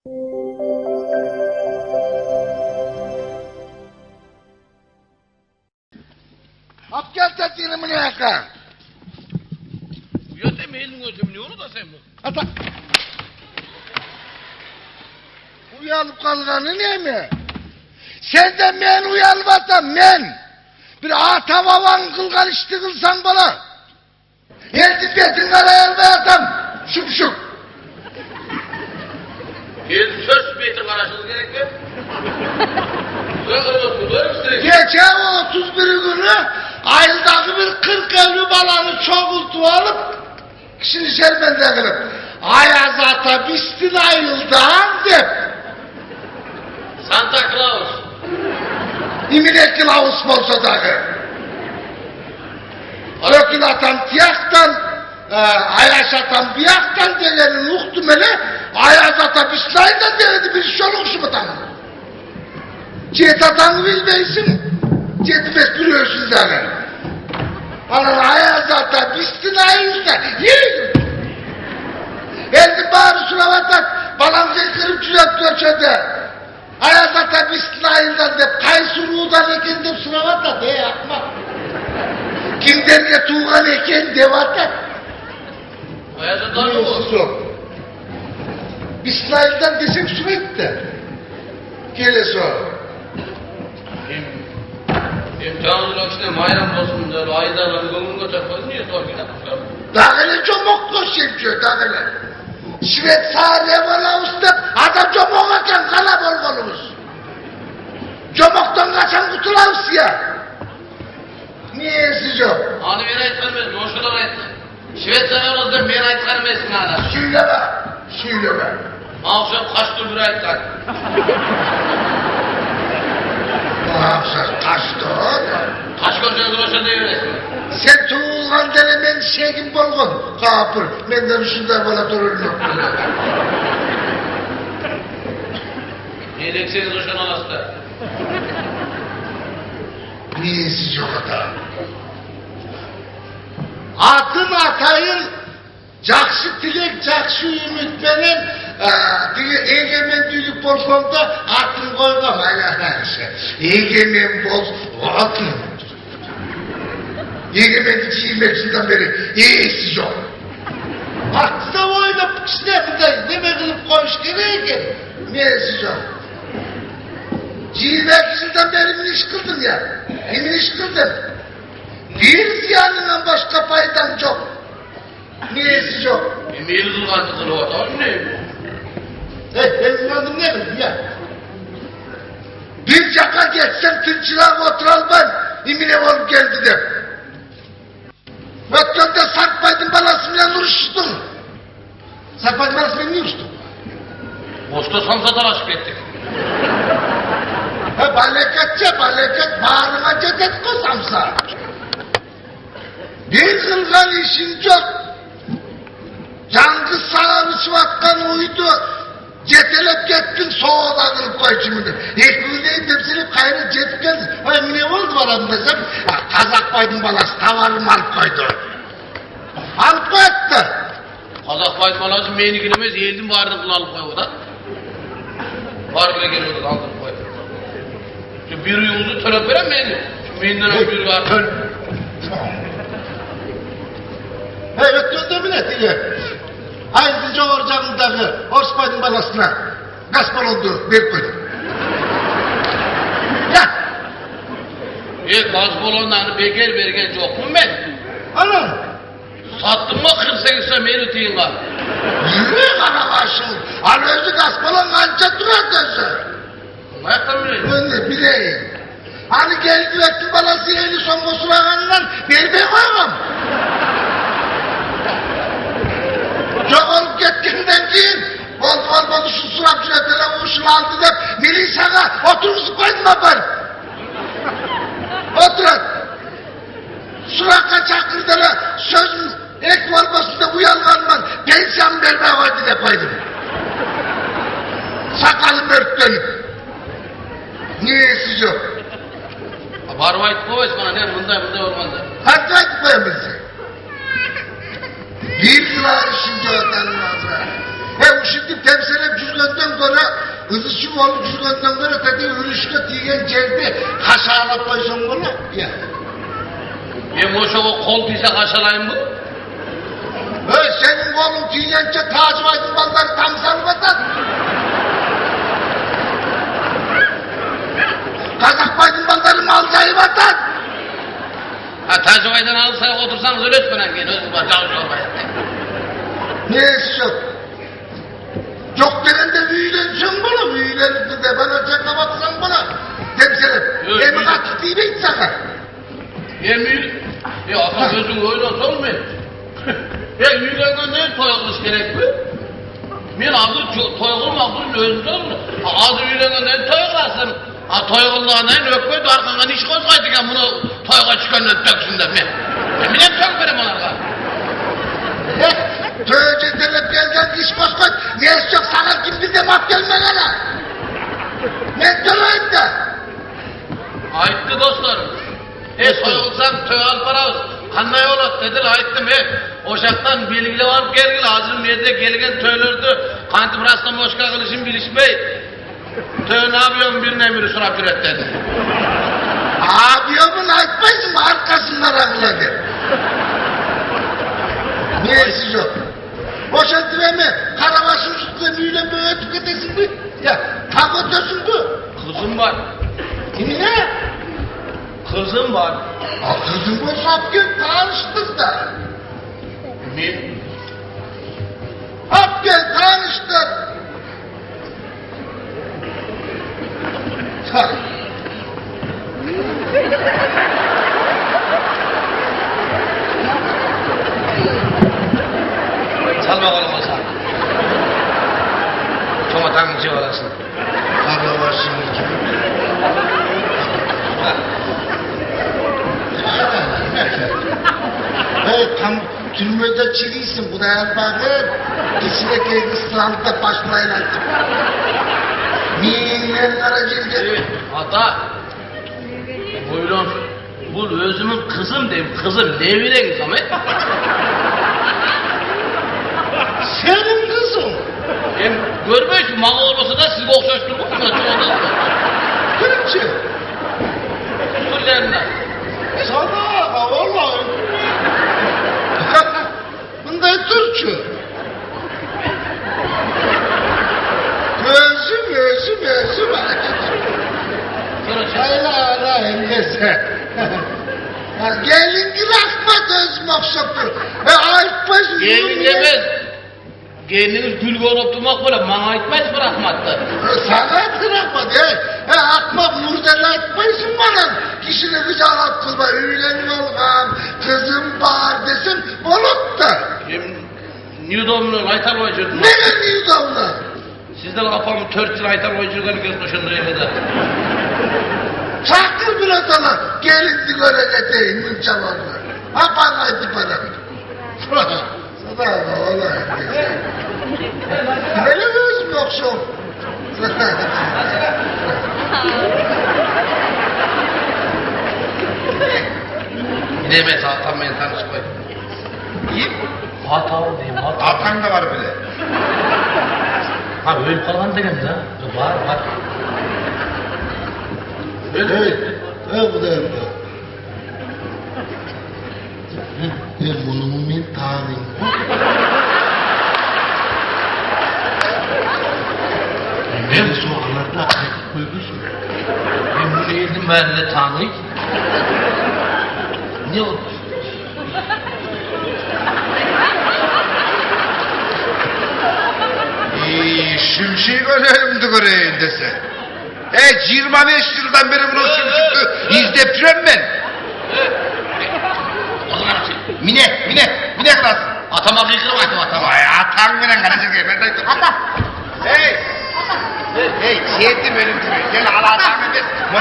Abdest ettiğini mi ne yaka? Uyatem elin gözüm ne onu da sen bu? Ata. Uyanıp kalganı ne mi? Senden men uyanmasan men. Bir ata baban kılgan işti kılsan bana. Eldi betin karayalmayasam. Şuk şuk. El söz beytin karşılığı gerek mi? Geçen 31 günü ayıldaki bir 40 evli balanı çoğultu alıp kişinin şerbende kılıp Ayaz ata bistin ayıldan dep Santa Claus. İmine kılavuz bolsa dahi Ökül atan tiyaktan Ayaz atan biyaktan delenin uhtumeli Ayaz ata bistin ayıldan deledi bir şey olmuş mu tam? Cet atanı bilmeysin, cetmez biliyorsun zaten. Anan Ayaz ata bistin ayılda, yiyin! Eldi bağırı sulavatlar, balamızı kırıp çürek döşede. Ayaz ata bistin ayıldan dep, kaysuruğudan eken dep sulavatlar, yapma. Kimden de tuğan eken devatlar. Ayaz ata mı bu? Bistin ayıldan desem sürekli. Gele sonra. Canlılar işte mayram olsun der, aydalar, gönül götür koyun niye zor bir dakika? Dağılı çomuk koşuyor, dağılı. Şivet sağırıya bana usta, adam çomuk akan kala bol kolumuz. Çomuktan kaçan kutulavuz ya. Niye siz o? Hani beni ayıtlarmaz, boşluğa ayıtlar. Şivet sana olazdan beni ayıtlarmazsın hala. Söyleme. Mağuşam kaç dur bir ayıtlar. Kaçtı o da. Kaç koşan dolaşan deyiveresin. Sen tuğulgan dele ben şeyim bolgun. Kapır, benden şunda bana durur yok. Niye dekseniz dolaşan alasta? Niye siz yok ata? Atın atayın Cakşı tilek, cakşı ümit benim, egemen düylük bolkonda atın koygam, egemen bol, atın. Egemen çiğmekçinden beri, iyisi yok. Attı da oynap, işte deme kılıp koymuş gereken, neyesi yok. Çiğmekçinden beri min iş kıldım ya, min iş kıldım. Bir ziyanından başka faydam çok. Niyesi yok. Meyli durgan kızılı o, tamam ne? Benim adım ne bileyim ya? Bir yaka geçsem tınçılar otural ben, imine olup geldi de. Ötkönde Sarkbaydın balasıyla duruştun. Sarkbaydın balasıyla niye uçtun? Boşta samsadan aşık ettik. Baleket, bağrıma cedet kosamsa. Bir kılgan işin yok. Yangı sağırı sıvatkan uydu. Cetelep gittin soğuğa kılıp koy çimini. Ekmeğini tepsilip kayrı cetip geldin. Ay ne oldu bana desem. Kazak baydın balası tavarım alıp koydu. Alıp koydu. Kazak baydın balası meyini giremez. Eğildim vardı bunu alıp koy o da. Var bile geliyordu aldırıp koy. Şu bir yolcu törep veren meyini. Şu meyinden öp bir var. Evet döndü bile diye. Ayrıca orcağındaki Osman'ın balasına gaspar oldu, bir koydum. Ya! Gaz bolonlarını beker vergen çok mu ben? Anam! Sattın mı 48 sene meyini tiyin var. Yürü kana karşın! Al özü gaspalan kanca durar dönsün. Ayaktan bileyim. Ben de bileyim. Hani geldi vetti balası eli son kosulağından beni ben koymam. Çok olup gittiğinden değil, bol şu surat cüretele uşun aldı da milisana oturmuş koydum ben. Oturun. Suraka çakırdala söz ek olmasında uyanlanman pensiyon vermeye koydu da koydum. Sakalım örttüm. Niyesi yok. Varvayt koyuz bana ne bunda olmadı. Hadi koyamazsın. Bir yıl şimdi öğrenim lazım. He şimdi temsile cüzgönden göre, ızışım olup cüzgönden göre dedi ürüşke diyen geldi, haşarla koysun bunu. Ya. Ben o kol diyse kaşalayayım mı? Senin kolun tüyence Taci Baydın balları tam salmadan. Kazak Baydın balları mal saymadan. Ha Taci alırsa otursanız öyle etmenen gene özüm var canım olmaya. Neyse yok. Yok denen de büyülensin bana, büyülensin de bana çaka baksan bana. Temsilim, emi kaçtı değil mi sakar? Yemin, atam özüm öyle olmuyor. Yüzlerden ne toyakmış gerek mi? Ben adı toyakım aklının özünde olmuyor. Adı yüzlerden ne toyaklasın? Toyaklığına öpmedi arkandan iş koysaydık bunu toyaka çıkanlar döksünler mi? Ben hep çok verem onlarla. Tövbe delep gelgen iş koskoy. Neyse yok sana kim bize mat gelmelere. Ne dönüyorsun da? Aitti dostlarım. Soyulsan töyal paravuz. Kanday olat dediler aittim Oşaktan bilgili varıp gelgili hazırım yerde gelgen töylürdü. Kantim rastam hoşka kılışım bilişmey. Töy ne yapıyorsun birine emiri surap üret dedi. Abiyomun айтпайсың arkasından ağladı. Neyse yok. Boşaltı verme. Karabaşın üstüne büyülen böyle tüketesin mi? Ya tam ötürsün bu. Kızım var. Ne? Kızım var. Kızım olsa gel tanıştık da. Ne? Hop gel tanıştık. Tabii. Sal bakalım o sana. Çok atancı olasın. Karabaşın üstüne. Tam türmede çiriysin bu da her bakır. İçine keyif ıslanıp başlayın artık. Minnenlere girdi. Evet, hatta buyurun. Bu özümün kızım deyim, kızım nevine gizem Senin kızın. Hem görmüyorsun, malı olmasa da sizi okşaştırmak mı? Kırıkçı. Kullerinden. Sana vallahi. Bunda Türkçü. Gözüm. Hayla engese. Gelin gibi akma özüm okşaktır. Ayıtmaz. Gelin demez. Geliniz gül olup durmak böyle, bana etmez bırakmadı. Sana bırakmadı. Akma murdel etmezsin bana. Kişinin gıcalat kılma. Üylenin olgam. Kızım bağır desin. Olup da. New Dom'un aytar oyunculuğu. Ne New Dom'la? Sizden kafamı 4 yıl aytar oyunculuğunu gözmüşüm reyhede. Çaktır bir adama. Gelin sigara deyin münçalarla. Ha paraydı para. Sana ola. Böyle mi özüm yoksa? Ne ben zaten ben tanışmayayım. İyi. Hatalı diyeyim, hatalı. Atan da var böyle. Ha öyle falan degen ha. Var. Öyle. Bu da. Bunu mümin tanıyım. Ben soğanlarda ayıp koymuşum. Ben bunu yedim ben de tanıyım. Ne oldu? Şimşek ölerimdi göreyim dese. 25 yıldan beri bunu şimşekti izletiyorum ben. O zaman Mine klas. atama kıykırmaydım atama. Vay atan gelen kalacak ya ben de. Ata. Hey, seyrettim benim gibi. Gel ala atamı des. Buna